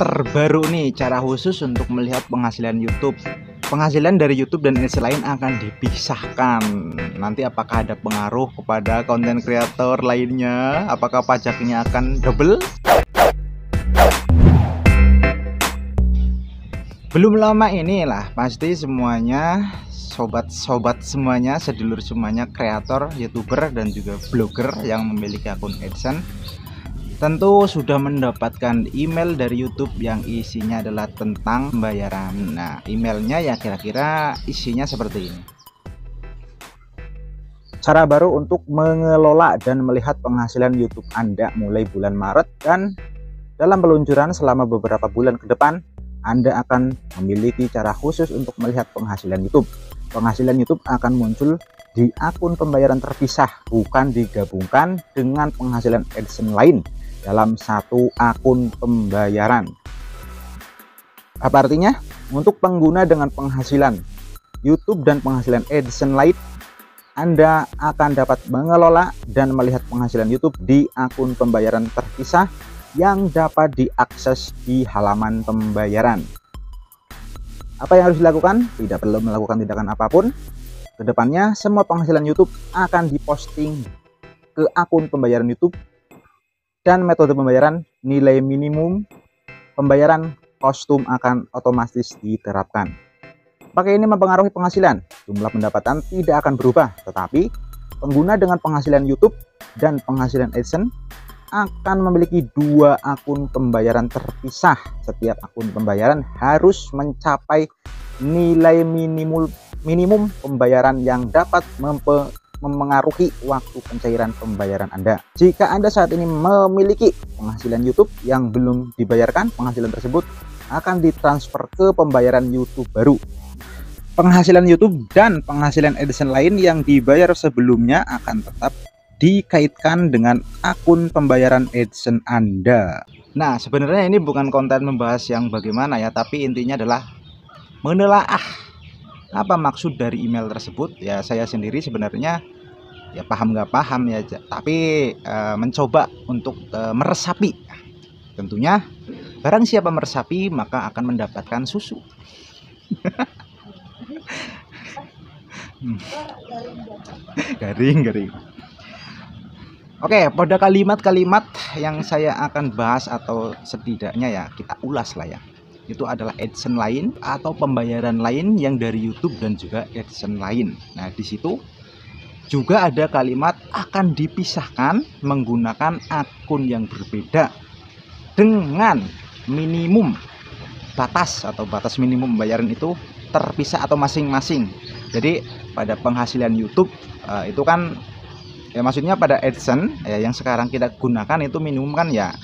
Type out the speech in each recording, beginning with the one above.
Terbaru nih cara khusus untuk melihat penghasilan YouTube. Penghasilan dari YouTube dan ads lain akan dipisahkan. Nanti apakah ada pengaruh kepada konten kreator lainnya? Apakah pajaknya akan double? Belum lama inilah pasti semuanya sobat-sobat semuanya, sedulur semuanya, kreator, youtuber dan juga blogger yang memiliki akun AdSense tentu sudah mendapatkan email dari YouTube yang isinya adalah tentang pembayaran. Nah, emailnya ya kira-kira isinya seperti ini. Cara baru untuk mengelola dan melihat penghasilan YouTube Anda mulai bulan Maret, dan dalam peluncuran selama beberapa bulan ke depan, Anda akan memiliki cara khusus untuk melihat penghasilan YouTube. Penghasilan YouTube akan muncul di akun pembayaran terpisah, bukan digabungkan dengan penghasilan AdSense lain dalam satu akun pembayaran. Apa artinya? Untuk pengguna dengan penghasilan YouTube dan penghasilan AdSense lain, Anda akan dapat mengelola dan melihat penghasilan YouTube di akun pembayaran terpisah yang dapat diakses di halaman pembayaran. Apa yang harus dilakukan? Tidak perlu melakukan tindakan apapun. Kedepannya semua penghasilan YouTube akan diposting ke akun pembayaran YouTube, dan metode pembayaran nilai minimum pembayaran kostum akan otomatis diterapkan. Apakah ini mempengaruhi penghasilan? Jumlah pendapatan tidak akan berubah, tetapi pengguna dengan penghasilan YouTube dan penghasilan AdSense akan memiliki dua akun pembayaran terpisah. Setiap akun pembayaran harus mencapai nilai minimum pembayaran yang dapat memengaruhi waktu pencairan pembayaran Anda. Jika Anda saat ini memiliki penghasilan YouTube yang belum dibayarkan, penghasilan tersebut akan ditransfer ke pembayaran YouTube baru. Penghasilan YouTube dan penghasilan AdSense lain yang dibayar sebelumnya akan tetap dikaitkan dengan akun pembayaran AdSense Anda. Nah, sebenarnya ini bukan konten membahas yang bagaimana ya, tapi intinya adalah menelaah apa maksud dari email tersebut. Ya saya sendiri sebenarnya ya paham nggak paham ya, tapi mencoba untuk meresapi. Tentunya barang siapa meresapi maka akan mendapatkan susu. Garing. Oke, pada kalimat-kalimat yang saya akan bahas atau setidaknya ya kita ulas lah ya, itu adalah AdSense lain atau pembayaran lain yang dari YouTube dan juga AdSense lain. Nah, di situ juga ada kalimat akan dipisahkan menggunakan akun yang berbeda dengan minimum batas atau batas minimum pembayaran itu terpisah atau masing-masing. Jadi pada penghasilan YouTube itu kan ya, maksudnya pada AdSense ya, yang sekarang kita gunakan itu minimum kan ya,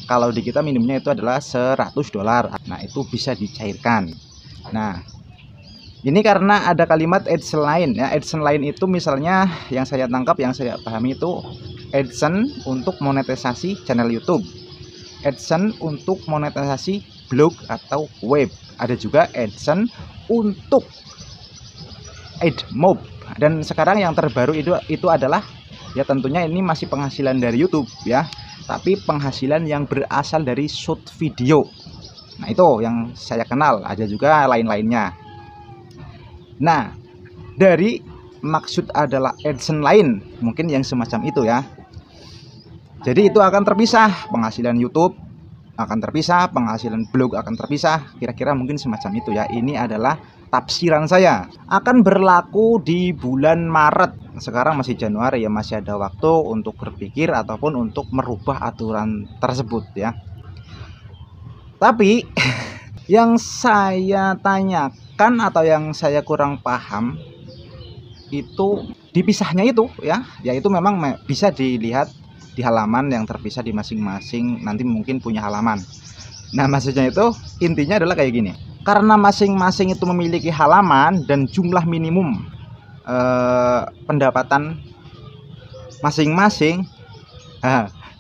kalau di kita minimumnya itu adalah $100. Nah, itu bisa dicairkan. Nah, ini karena ada kalimat AdSense lain ya. AdSense lain itu misalnya yang saya tangkap, yang saya pahami itu AdSense untuk monetisasi channel YouTube, AdSense untuk monetisasi blog atau web. Ada juga AdSense untuk AdMob. Dan sekarang yang terbaru itu adalah ya tentunya ini masih penghasilan dari YouTube ya, tapi penghasilan yang berasal dari short video. Nah, itu yang saya kenal. Ada juga lain-lainnya. Nah, dari maksud adalah AdSense lain, mungkin yang semacam itu ya. Jadi itu akan terpisah, penghasilan YouTube akan terpisah, penghasilan blog akan terpisah. Kira-kira mungkin semacam itu ya. Ini adalah tafsiran saya. Akan berlaku di bulan Maret. Sekarang masih Januari ya, masih ada waktu untuk berpikir ataupun untuk merubah aturan tersebut ya. Tapi yang saya tanyakan atau yang saya kurang paham itu dipisahnya itu ya, yaitu memang bisa dilihat di halaman yang terpisah di masing-masing, nanti mungkin punya halaman. Nah, maksudnya itu intinya adalah kayak gini. Karena masing-masing itu memiliki halaman dan jumlah minimum pendapatan masing-masing.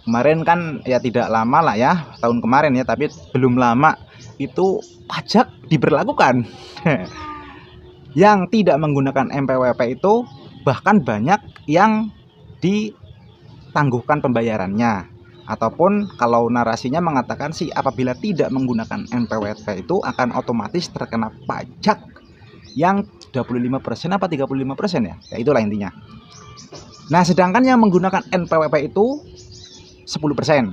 Kemarin kan ya tidak lama lah ya, tahun kemarin ya, tapi belum lama itu pajak diberlakukan. Yang tidak menggunakan MPWP itu bahkan banyak yang ditangguhkan pembayarannya. Ataupun kalau narasinya mengatakan sih apabila tidak menggunakan NPWP itu akan otomatis terkena pajak yang 25% apa 35% ya? Ya itulah intinya. Nah, sedangkan yang menggunakan NPWP itu 10%.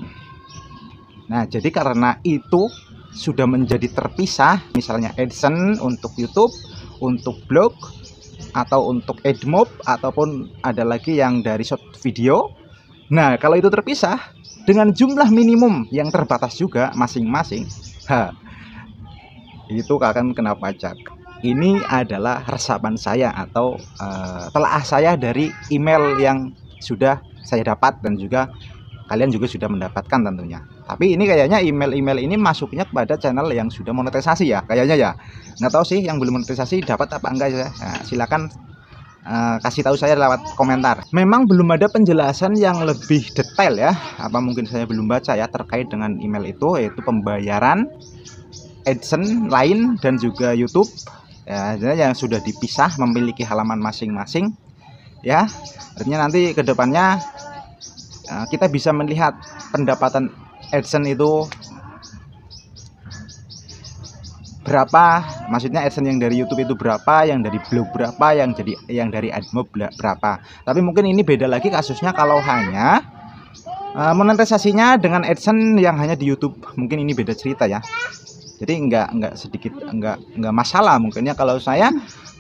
Nah, jadi karena itu sudah menjadi terpisah, misalnya AdSense untuk YouTube, untuk blog, atau untuk AdMob, ataupun ada lagi yang dari short video. Nah, kalau itu terpisah dengan jumlah minimum yang terbatas juga masing-masing, itu akan kena pajak. Ini adalah resapan saya atau telaah saya dari email yang sudah saya dapat dan juga kalian juga sudah mendapatkan tentunya. Tapi ini kayaknya email-email ini masuknya kepada channel yang sudah monetisasi ya, kayaknya ya. Nggak tahu sih yang belum monetisasi dapat apa enggak ya. Nah, silakan kasih tahu saya lewat komentar. Memang belum ada penjelasan yang lebih detail ya, apa mungkin saya belum baca ya terkait dengan email itu, yaitu pembayaran AdSense, Line dan juga YouTube ya, yang sudah dipisah memiliki halaman masing-masing ya. Artinya nanti kedepannya kita bisa melihat pendapatan AdSense itu berapa, maksudnya AdSense yang dari YouTube itu berapa, yang dari blog berapa, yang dari AdMob berapa. Tapi mungkin ini beda lagi kasusnya kalau hanya monetisasinya dengan AdSense yang hanya di YouTube. Mungkin ini beda cerita ya. Jadi enggak masalah mungkinnya. Kalau saya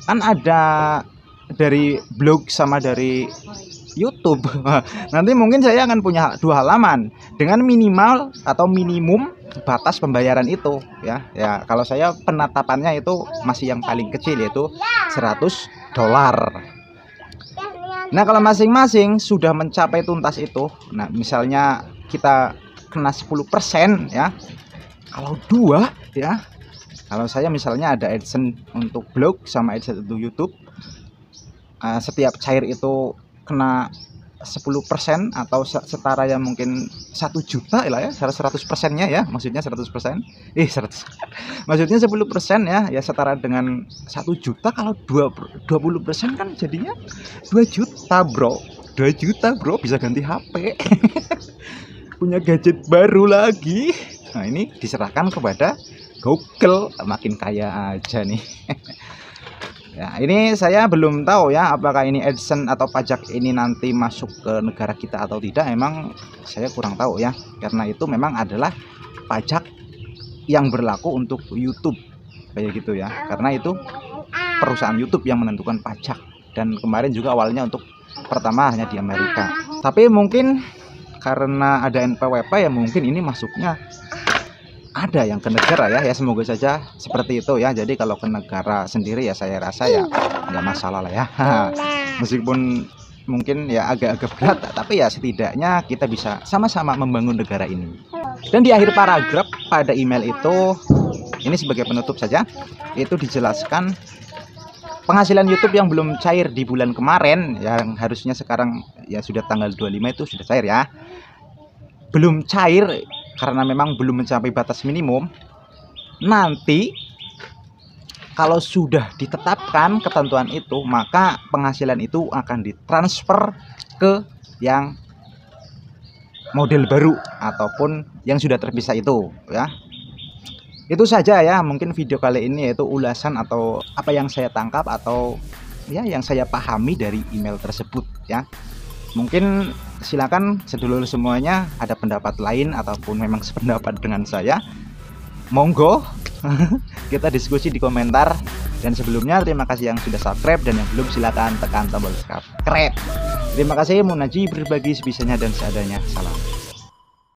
kan ada dari blog sama dari YouTube. Nanti mungkin saya akan punya 2 halaman dengan minimal atau minimum batas pembayaran itu ya. Ya, kalau saya penetapannya itu masih yang paling kecil yaitu $100. Nah, kalau masing-masing sudah mencapai tuntas itu, nah misalnya kita kena 10% ya. Kalau 2 ya. Kalau saya misalnya ada AdSense untuk blog sama AdSense untuk YouTube, setiap cair itu kena 10% atau setara ya mungkin 1 juta lah ya, 100%-nya ya, maksudnya 100%. 100. Maksudnya 10% ya setara dengan 1 juta. Kalau 20% kan jadinya 2 juta, Bro. 2 juta, Bro, bisa ganti HP. Punya gadget baru lagi. Nah, ini diserahkan kepada Google, makin kaya aja nih. Ya, ini saya belum tahu ya apakah ini AdSense atau pajak ini nanti masuk ke negara kita atau tidak. Emang saya kurang tahu ya, karena itu memang adalah pajak yang berlaku untuk YouTube kayak gitu ya, karena itu perusahaan YouTube yang menentukan pajak. Dan kemarin juga awalnya untuk pertama hanya di Amerika, tapi mungkin karena ada NPWP ya mungkin ini masuknya ada yang ke negara ya. Ya semoga saja seperti itu ya. Jadi kalau ke negara sendiri ya saya rasa ya nggak masalah lah ya. Meskipun mungkin ya agak-agak berat, tapi ya setidaknya kita bisa sama-sama membangun negara ini. Dan di akhir paragraf pada email itu, ini sebagai penutup saja, itu dijelaskan penghasilan YouTube yang belum cair di bulan kemarin, yang harusnya sekarang ya sudah tanggal 25 itu sudah cair ya, belum cair karena memang belum mencapai batas minimum. Nanti kalau sudah ditetapkan ketentuan itu, maka penghasilan itu akan ditransfer ke yang model baru ataupun yang sudah terpisah itu ya. Itu saja ya mungkin video kali ini, yaitu ulasan atau apa yang saya tangkap atau ya yang saya pahami dari email tersebut ya. Mungkin silakan sedulur semuanya ada pendapat lain ataupun memang sependapat dengan saya, monggo kita diskusi di komentar. Dan sebelumnya terima kasih yang sudah subscribe, dan yang belum silakan tekan tombol subscribe. Terima kasih. Munaji berbagi sebisanya dan seadanya. Salam.